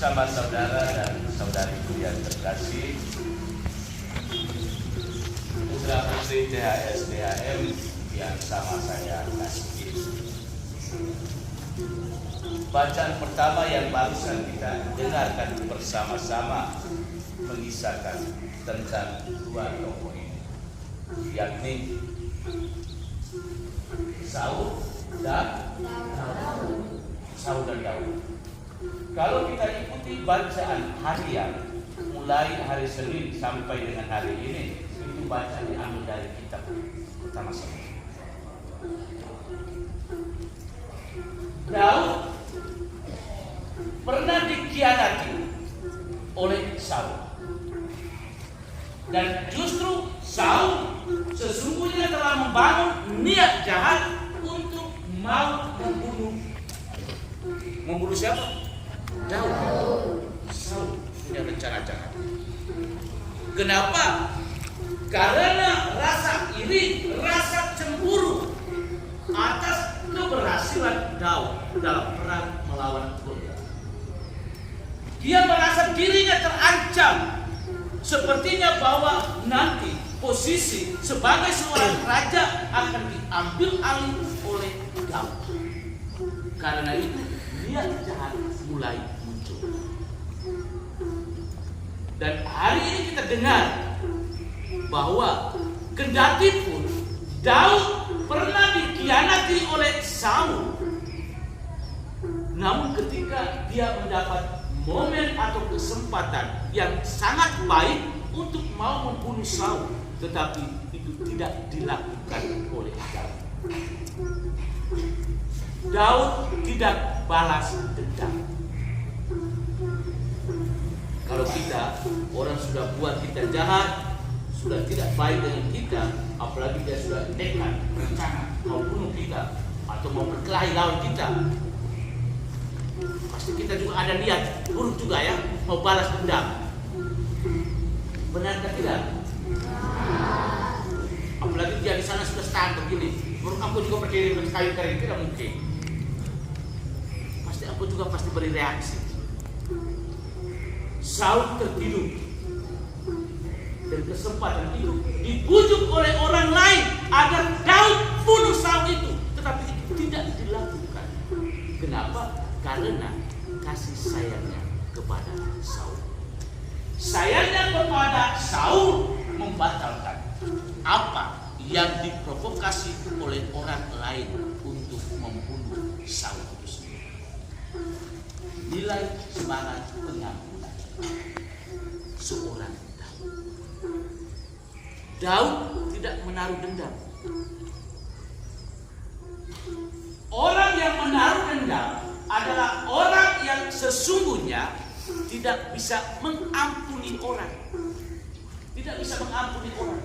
bersama saudara dan saudariku yang terkasih, putra putri THS DHM yang sama saya kasih. Bacaan pertama yang barusan kita dengarkan bersama-sama mengisahkan tentang dua tokoh ini, yakni Saul dan Daud. Kalau kita ikuti bacaan harian mulai hari Senin sampai dengan hari ini, itu bacaan diambil dari kitab pertama Samuel. Daud pernah dikhianati oleh Saul, dan justru Saul sesungguhnya telah membangun niat jahat untuk mau membunuh siapa? Daud. Saul punya rencana jahat. Kenapa? Karena rasa iri, rasa cemburu atas keberhasilan Daud dalam perang melawan Goliat. Dia merasa dirinya terancam. Sepertinya bahwa nanti posisi sebagai seorang raja akan diambil alih oleh Daud. Karena itu niat jahat mulai muncul. Dan hari ini kita dengar bahwa kendati pun Daud pernah dikhianati oleh Saul, namun ketika dia mendapat momen atau kesempatan yang sangat baik untuk mau membunuh Saul, tetapi itu tidak dilakukan oleh Daud. Daud tidak balas dendam. Kalau kita, orang sudah buat kita jahat, sudah tidak baik dengan kita, apalagi dia sudah nekat, berencana mau bunuh kita atau mau berkelahi lawan kita, pasti kita juga ada niat buruk juga ya, mau balas dendam. Benarkah tidak? Apalagi dia di sana sudah stand begini, menurut aku juga berdiri dengan kayu kering, tidak mungkin. Pasti aku juga pasti beri reaksi. Saul tertidur, dan kesempatan itu dibujuk oleh orang lain agar Daud bunuh Saul itu, tetapi itu tidak dilakukan. Kenapa? Karena kasih sayangnya kepada Saul. Sayangnya kepada Saul membatalkan apa yang diprovokasi oleh orang lain untuk membunuh Saul itu sendiri. Nilai semangat pengampunan seorang Daud. Daud tidak menaruh dendam. Orang yang menaruh dendam adalah orang yang sesungguhnya tidak bisa mengampuni orang. Tidak bisa mengampuni orang.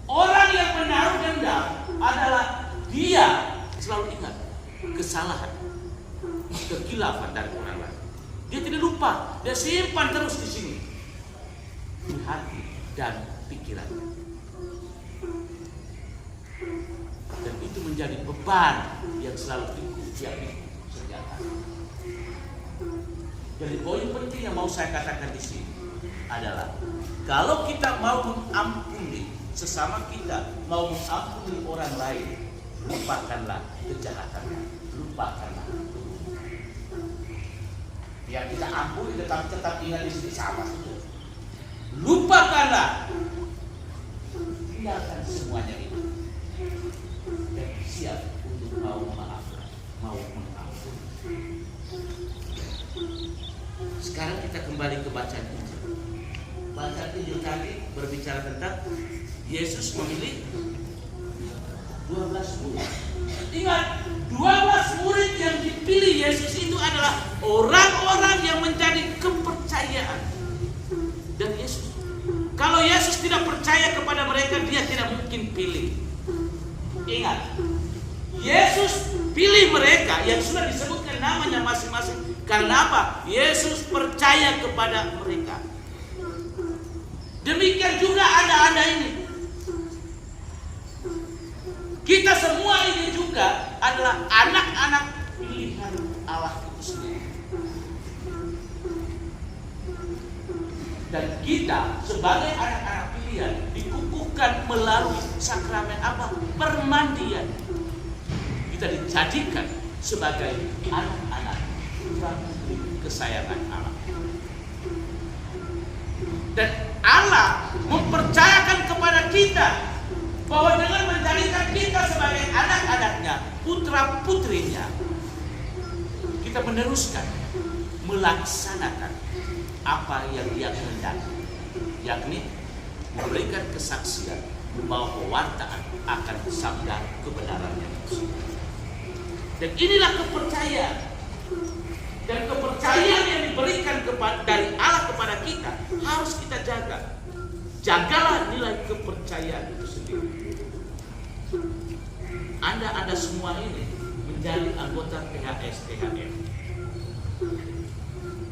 Orang yang menaruh dendam adalah dia selalu ingat kesalahan, kekhilafan dari orang lain. Dia tidak lupa, dia simpan terus di sini, di hati dan pikirannya. Dan itu menjadi beban yang selalu dia pikul setiap hari. Jadi poin penting yang mau saya katakan di sini adalah kalau kita mau mengampuni sesama kita, mau mengampuni orang lain, lupakanlah kejahatannya, lupakanlah. Yang kita ampuni tetap ingat di sini sama saja. Lupakanlah, tinggalkan semuanya itu, dan siap untuk mau memaafkan, mau mengampuni. Sekarang kita kembali ke bacaan Injil. Bacaan Injil tadi berbicara tentang Yesus memilih 12 murid. Ingat, 12 murid yang dipilih Yesus itu adalah orang-orang yang menjadi kepercayaan dan Yesus. Kalau Yesus tidak percaya kepada mereka, dia tidak mungkin pilih. Ingat, Yesus pilih mereka yang sudah disebutkan namanya masing-masing. Karena apa? Yesus percaya kepada mereka. Demikian juga Anda ini. Kita semua ini juga adalah anak-anak pilihan Allah itu sendiri. Dan kita sebagai anak-anak pilihan dikukuhkan melalui sakramen apa? Permandian. Kita dijadikan sebagai anak-anak putra putri kesayangan Allah. Dan Allah mempercayakan kepada kita bahwa dengan menjadikan kita sebagai anak-anaknya, putra putrinya, kita meneruskan, melaksanakan apa yang Dia kehendaki, yakni memberikan kesaksian, membawa pewartaan akan sabda kebenarannya. Dan inilah kepercayaan. Dan kepercayaan yang diberikan dari Allah kepada kita harus kita jaga. Jagalah nilai kepercayaan itu sendiri. Anda semua ini menjadi anggota PHS-THM.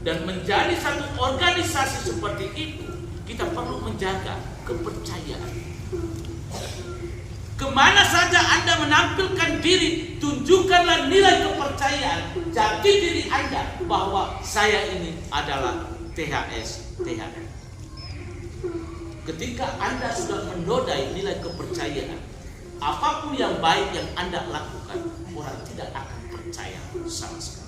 Dan menjadi satu organisasi seperti itu, kita perlu menjaga kepercayaan. Kemana saja Anda menampilkan diri, tunjukkanlah nilai kepercayaan jati diri Anda bahwa saya ini adalah THS-THM. Ketika Anda sudah menodai nilai kepercayaan, apapun yang baik yang Anda lakukan, orang tidak akan percaya sama sekali.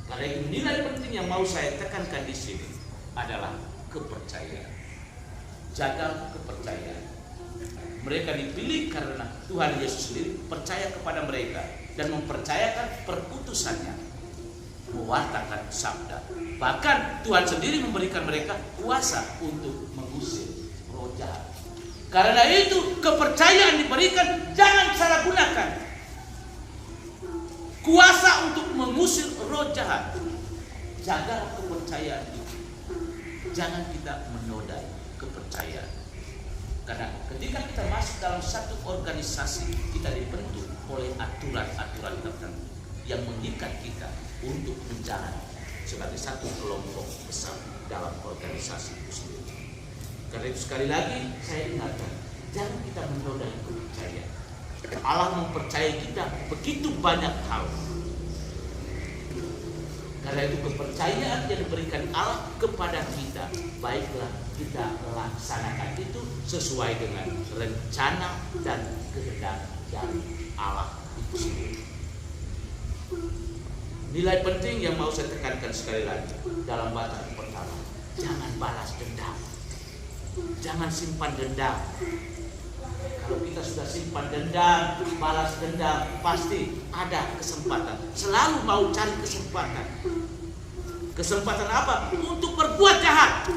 Karena itu nilai penting yang mau saya tekankan di sini adalah kepercayaan. Jaga kepercayaan. Mereka dipilih karena Tuhan Yesus sendiri percaya kepada mereka dan mempercayakan perputusannya, mewartakan sabda. Bahkan Tuhan sendiri memberikan mereka kuasa untuk mengusir roh jahat. Karena itu kepercayaan diberikan, jangan salah gunakan. Kuasa untuk mengusir roh jahat. Jaga kepercayaan itu. Jangan kita menodai kepercayaan. Karena ketika kita masuk dalam satu organisasi, kita dibentuk oleh aturan-aturan tertentu yang mengikat kita untuk menjalani sebagai satu kelompok besar dalam organisasi itu sendiri. Karena itu sekali lagi saya ingatkan, jangan kita menodai kepercayaan. Allah mempercayai kita begitu banyak hal. Karena itu kepercayaan yang diberikan Allah kepada kita, baiklah kita laksanakan itu sesuai dengan rencana dan kehendak dari Allah itu sendiri. Nilai penting yang mau saya tekankan sekali lagi dalam bacaan pertama, jangan balas dendam, jangan simpan dendam. Kalau kita sudah simpan dendam, balas dendam, pasti ada kesempatan. Selalu mau cari kesempatan. Kesempatan apa? Untuk berbuat jahat.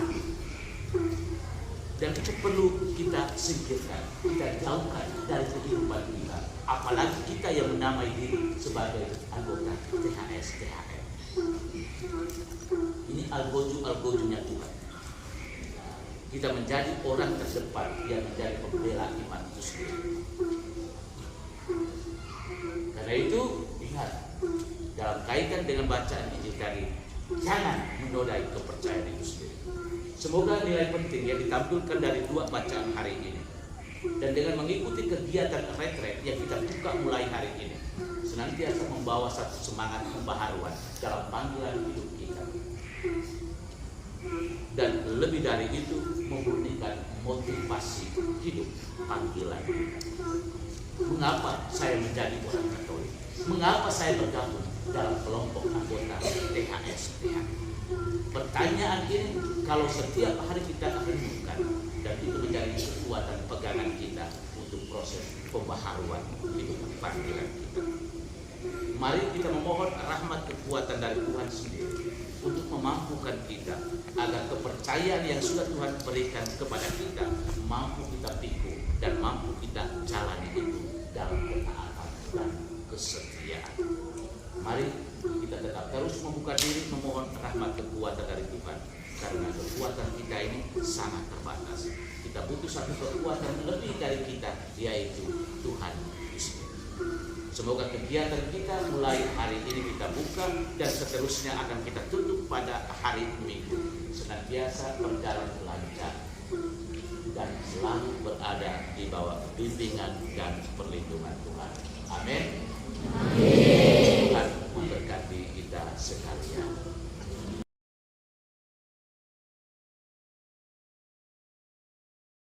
Dan itu perlu kita singkirkan, kita jauhkan dari kehidupan kita. Apalagi kita yang menamai diri sebagai anggota THS-THM. Ini algojo-algojonya Tuhan. Kita menjadi orang terdepan yang menjadi pembela iman itu sendiri. Karena itu ingat, dalam kaitan dengan bacaan Injil tadi, jangan menodai kepercayaan itu sendiri. Semoga nilai penting yang ditampilkan dari dua bacaan hari ini dan dengan mengikuti kegiatan retret yang kita buka mulai hari ini senantiasa membawa satu semangat pembaharuan dalam panggilan hidup kita. Dan lebih dari itu memberikan motivasi hidup panggilan. Mengapa saya menjadi orang Katolik? Mengapa saya bergabung dalam kelompok anggota THS-THM? Pertanyaan ini kalau setiap hari kita renungkan dan itu menjadi kekuatan pegangan kita untuk proses pembaharuan hidup panggilan kita. Mari kita memohon rahmat kekuatan dari Tuhan sendiri untuk memampukan kita agar kepercayaan yang sudah Tuhan berikan kepada kita mampu kita pikul dan mampu kita jalani itu dalam ketaatan dan kesetiaan. Mari kita tetap terus membuka diri memohon rahmat kekuatan dari Tuhan, karena kekuatan kita ini sangat terbatas. Kita butuh satu kekuatan lebih dari kita, yaitu Tuhan Yesus. Semoga kegiatan kita mulai hari ini kita buka dan seterusnya akan kita tutup pada hari Minggu senantiasa berjalan lancar dan selalu berada di bawah bimbingan dan perlindungan Tuhan. Amin. Tuhan memberkati kita sekalian.